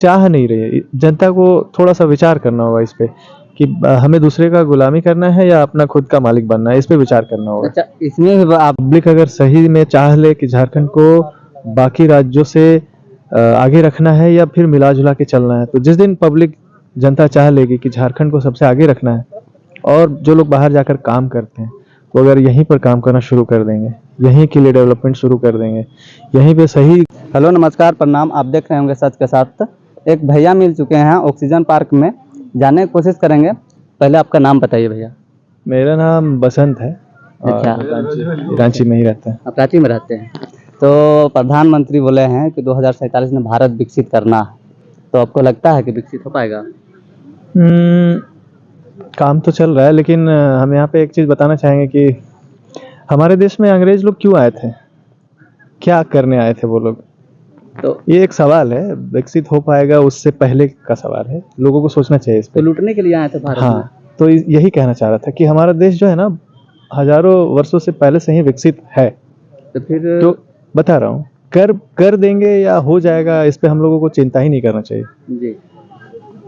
चाह नहीं रही है। जनता को थोड़ा सा विचार करना होगा इस पे कि हमें दूसरे का गुलामी करना है या अपना खुद का मालिक बनना है, इस पे विचार करना होगा। अच्छा, इसमें आप पब्लिक अगर सही में चाह ले कि झारखंड को बाकी राज्यों से आगे रखना है या फिर मिला जुला के चलना है, तो जिस दिन पब्लिक जनता चाह लेगी कि झारखंड को सबसे आगे रखना है और जो लोग बाहर जाकर काम करते हैं वो अगर यहीं पर काम करना शुरू कर देंगे, यहीं के लिए डेवलपमेंट शुरू कर देंगे, यहीं पे सही। हेलो नमस्कार प्रणाम, आप देख रहे होंगे सच के साथ। एक भैया मिल चुके हैं ऑक्सीजन पार्क में, जाने की कोशिश करेंगे। पहले आपका नाम बताइए भैया। मेरा नाम बसंत है और अच्छा, रांची में ही रहता है। आप रांची में रहते हैं। तो प्रधानमंत्री बोले हैं कि 2047 में भारत विकसित करना है, तो आपको लगता है कि विकसित हो पाएगा? काम तो चल रहा है, लेकिन हम यहाँ पे एक चीज़ बताना चाहेंगे कि हमारे देश में अंग्रेज लोग क्यों आए थे, क्या करने आए थे वो लोग। तो ये एक सवाल है, विकसित हो पाएगा उससे पहले का सवाल है, लोगों को सोचना चाहिए इस पे। लूटने के लिए आए थे भारत में? हाँ, तो यही कहना चाह रहा था कि हमारा देश जो है ना, हजारों वर्षों से पहले से ही विकसित है। तो फिर तो बता रहा हूँ, कर देंगे या हो जाएगा, इस पे हम लोगों को चिंता ही नहीं करना चाहिए। जी,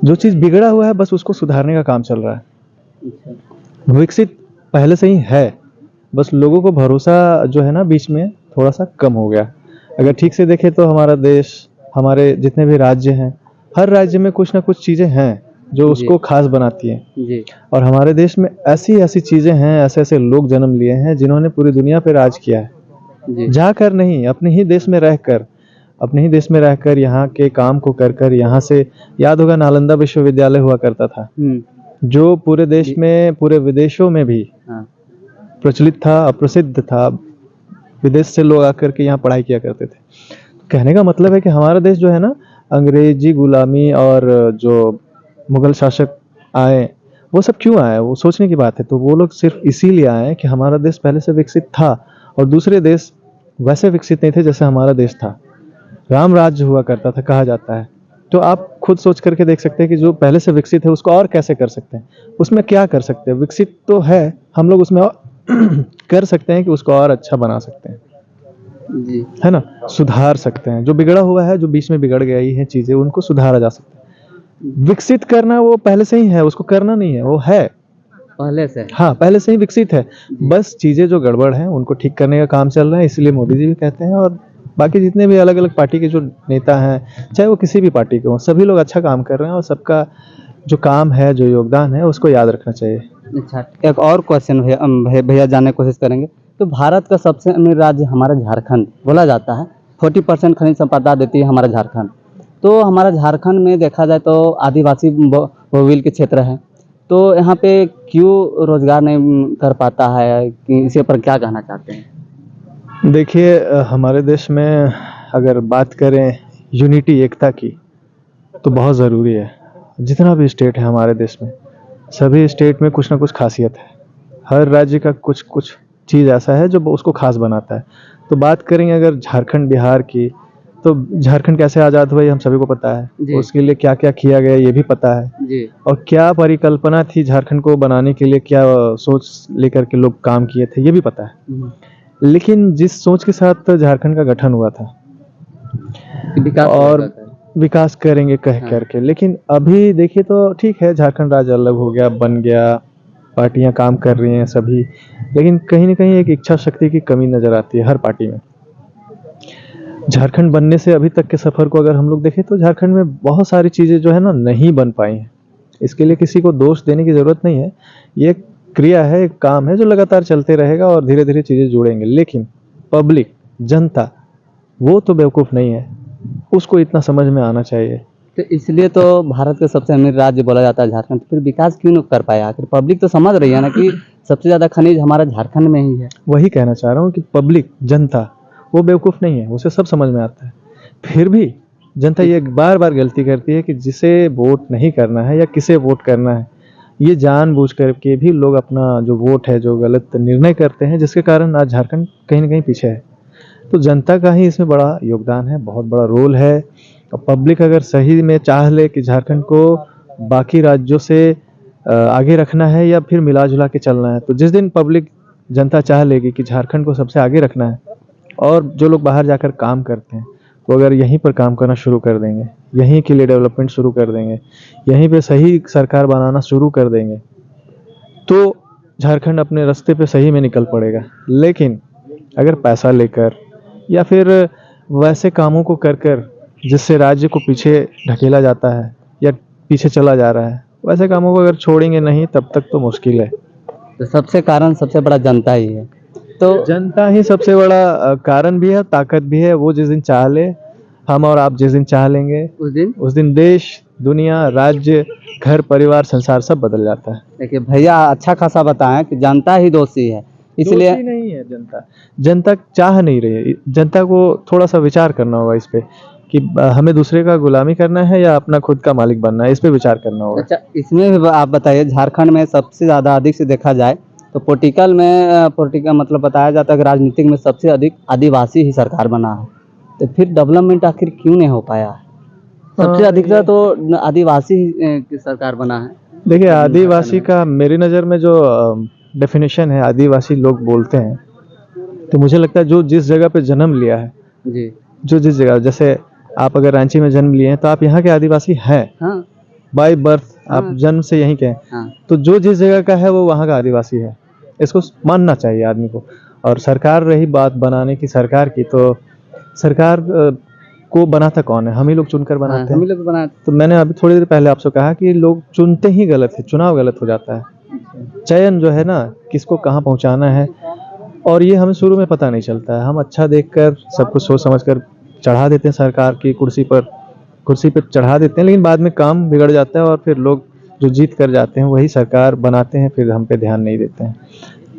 जो चीज़ बिगड़ा हुआ है बस उसको सुधारने का काम चल रहा है। अच्छा, विकसित पहले से ही है, बस लोगों को भरोसा जो है ना बीच में थोड़ा सा कम हो गया। अगर ठीक से देखें तो हमारा देश, हमारे जितने भी राज्य हैं, हर राज्य में कुछ ना कुछ चीज़ें हैं जो उसको खास बनाती हैं। जी, और हमारे देश में ऐसी ऐसी चीज़ें हैं, ऐसे ऐसे लोग जन्म लिए हैं जिन्होंने पूरी दुनिया पे राज किया है। जी, जाकर नहीं, अपने ही देश में रहकर, अपने ही देश में रहकर यहाँ के काम को कर कर, यहाँ से, याद होगा नालंदा विश्वविद्यालय हुआ करता था जो पूरे देश में, पूरे विदेशों में भी हाँ, प्रचलित था, प्रसिद्ध था। विदेश से लोग आकर के यहाँ पढ़ाई किया करते थे। कहने का मतलब है कि हमारा देश जो है ना, अंग्रेजी गुलामी और जो मुगल शासक आए, वो सब क्यों आए, वो सोचने की बात है। तो वो लोग सिर्फ इसीलिए आए कि हमारा देश पहले से विकसित था और दूसरे देश वैसे विकसित नहीं थे जैसे हमारा देश था। राम राज्य हुआ करता था कहा जाता है। तो आप खुद सोच करके देख सकते हैं कि जो पहले से विकसित है उसको और कैसे कर सकते हैं, उसमें क्या कर सकते हैं। विकसित तो है, हम लोग उसमें और कर सकते हैं कि उसको और अच्छा बना सकते हैं, जी, है ना, सुधार सकते हैं। जो बिगड़ा हुआ है, जो बीच में बिगड़ गई है चीजें, उनको सुधारा जा सकता है। विकसित करना वो पहले से ही है, उसको करना नहीं है, वो है पहले से। हाँ, पहले से ही विकसित है। बस चीजें जो गड़बड़ हैं उनको ठीक करने का काम चल रहा है, इसलिए मोदी जी भी कहते हैं और बाकी जितने भी अलग अलग पार्टी के जो नेता हैं, चाहे वो किसी भी पार्टी के हों, सभी लोग अच्छा काम कर रहे हैं और सबका जो काम है, जो योगदान है, उसको याद रखना चाहिए। अच्छा, एक और क्वेश्चन भैया जानने की कोशिश करेंगे। तो भारत का सबसे अमीर राज्य हमारा झारखंड बोला जाता है। 40% खनिज संपदा देती है हमारा झारखंड। तो हमारा झारखंड में देखा जाए तो आदिवासी बहुल के क्षेत्र है, तो यहाँ पे क्यों रोजगार नहीं कर पाता है, कि इसी पर क्या कहना चाहते हैं? देखिए, हमारे देश में अगर बात करें यूनिटी, एकता की, तो बहुत ज़रूरी है। जितना भी स्टेट है हमारे देश में, सभी स्टेट में कुछ ना कुछ खासियत है। हर राज्य का कुछ कुछ चीज़ ऐसा है जो उसको खास बनाता है। तो बात करेंगे अगर झारखंड बिहार की, तो झारखंड कैसे आज़ाद हुआ ये हम सभी को पता है, जी, उसके लिए क्या क्या किया गया ये भी पता है, जी, और क्या परिकल्पना थी झारखंड को बनाने के लिए, क्या सोच लेकर के लोग काम किए थे ये भी पता है। लेकिन जिस सोच के साथ झारखंड का गठन हुआ था विकास और होगा का। विकास करेंगे कह हाँ, करके, लेकिन अभी देखिए तो ठीक है, झारखंड राज्य अलग हो गया, बन गया, पार्टियां काम कर रही हैं सभी, लेकिन कहीं ना कहीं एक इच्छा शक्ति की कमी नजर आती है हर पार्टी में। झारखंड बनने से अभी तक के सफर को अगर हम लोग देखें तो झारखंड में बहुत सारी चीजें जो है ना नहीं बन पाई हैं। इसके लिए किसी को दोष देने की जरूरत नहीं है, ये एक क्रिया है, एक काम है जो लगातार चलते रहेगा और धीरे धीरे चीजें जुड़ेंगे। लेकिन पब्लिक, जनता, वो तो बेवकूफ नहीं है, उसको इतना समझ में आना चाहिए। तो इसलिए तो भारत का सबसे अमीर राज्य बोला जाता है झारखंड। तो फिर विकास क्यों नहीं कर पाया? आखिर पब्लिक तो समझ रही है ना कि सबसे ज्यादा खनिज हमारा झारखंड में ही है। वही कहना चाह रहा हूँ कि पब्लिक, जनता, वो बेवकूफ नहीं है, उसे सब समझ में आता है। फिर भी जनता ये बार बार गलती करती है कि जिसे वोट नहीं करना है या किसे वोट करना है, ये जानबूझ करके भी लोग अपना जो वोट है, जो गलत निर्णय करते हैं, जिसके कारण आज झारखंड कहीं ना कहीं पीछे है। तो जनता का ही इसमें बड़ा योगदान है, बहुत बड़ा रोल है। और पब्लिक अगर सही में चाह ले कि झारखंड को बाकी राज्यों से आगे रखना है या फिर मिला जुला के चलना है, तो जिस दिन पब्लिक, जनता चाह लेगी कि झारखंड को सबसे आगे रखना है और जो लोग बाहर जाकर काम करते हैं वो अगर यहीं पर काम करना शुरू कर देंगे, यहीं के लिए डेवलपमेंट शुरू कर देंगे, यहीं पे सही सरकार बनाना शुरू कर देंगे, तो झारखंड अपने रास्ते पे सही में निकल पड़ेगा। लेकिन अगर पैसा लेकर या फिर वैसे कामों को कर कर जिससे राज्य को पीछे ढकेला जाता है या पीछे चला जा रहा है, वैसे कामों को अगर छोड़ेंगे नहीं तब तक तो मुश्किल है। तो सबसे बड़ा जनता ही है। तो जनता ही सबसे बड़ा कारण भी है, ताकत भी है। वो जिस दिन चाह ले, हम और आप जिस दिन चाह लेंगे, उस दिन देश, दुनिया, राज्य, घर, परिवार, संसार सब बदल जाता है। देखिए भैया अच्छा खासा बताएं कि जनता ही दोषी है, इसलिए दोषी नहीं है जनता, जनता चाह नहीं रही है। जनता को थोड़ा सा विचार करना होगा इस पे कि हमें दूसरे का गुलामी करना है या अपना खुद का मालिक बनना है, इस पे विचार करना होगा। अच्छा इसमें भी आप बताइए, झारखंड में सबसे ज़्यादा अधिक से देखा जाए तो पॉलिटिकल मतलब बताया जाता है कि राजनीतिक में सबसे अधिक आदिवासी ही सरकार बना है, तो फिर डेवलपमेंट आखिर क्यों नहीं हो पाया है? सबसे अधिक तो आदिवासी की सरकार बना है। देखिए, आदिवासी का मेरी नज़र में जो डेफिनेशन है, आदिवासी लोग बोलते हैं, तो मुझे लगता है जो जिस जगह पे जन्म लिया है, जी जो जिस जगह, जैसे आप अगर रांची में जन्म लिए हैं तो आप यहाँ के आदिवासी हैं, हाँ बाय बर्थ आप हाँ। जन्म से यहीं के हैं। हाँ तो जो जिस जगह का है वो वहाँ का आदिवासी है, इसको मानना चाहिए आदमी को। और सरकार रही बात बनाने की सरकार की, तो सरकार को बनाता कौन है? हम ही लोग चुनकर बनाते हम ही हैं। लोग बना। तो मैंने अभी थोड़ी देर पहले आपसे कहा कि लोग चुनते ही गलत है, चुनाव गलत हो जाता है। चयन जो है ना, किसको कहाँ पहुँचाना है, और ये हमें शुरू में पता नहीं चलता है। हम अच्छा देखकर सब कुछ सोच समझ कर चढ़ा देते हैं सरकार की कुर्सी पे चढ़ा देते हैं, लेकिन बाद में काम बिगड़ जाता है और फिर लोग जो जीत कर जाते हैं वही सरकार बनाते हैं, फिर हम पे ध्यान नहीं देते हैं।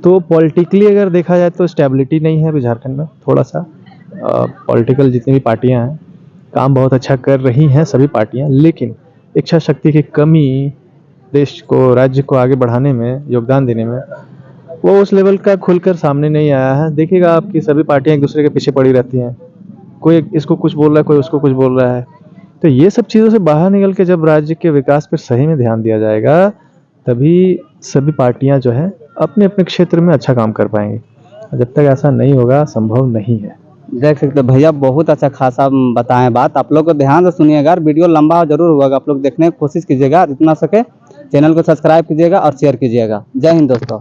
तो पॉलिटिकली अगर देखा जाए तो स्टेबिलिटी नहीं है अभी झारखंड में। थोड़ा सा पॉलिटिकल जितनी भी पार्टियां हैं काम बहुत अच्छा कर रही हैं सभी पार्टियां, लेकिन इच्छा शक्ति की कमी, देश को, राज्य को आगे बढ़ाने में, योगदान देने में, वो उस लेवल का खुलकर सामने नहीं आया है। देखिएगा आपकी सभी पार्टियां एक दूसरे के पीछे पड़ी रहती हैं, कोई इसको कुछ बोल रहा है, कोई उसको कुछ बोल रहा है। तो ये सब चीज़ों से बाहर निकल के जब राज्य के विकास पर सही में ध्यान दिया जाएगा, तभी सभी पार्टियां जो है अपने अपने क्षेत्र में अच्छा काम कर पाएंगी। जब तक ऐसा नहीं होगा, संभव नहीं है। देख सकते हो भैया, बहुत अच्छा खासा बताएं बात। आप लोग को ध्यान से सुनिएगा, वीडियो लंबा जरूर होगा, आप लोग देखने की कोशिश कीजिएगा, जितना सके चैनल को सब्सक्राइब कीजिएगा और शेयर कीजिएगा। जय हिंद दोस्तों।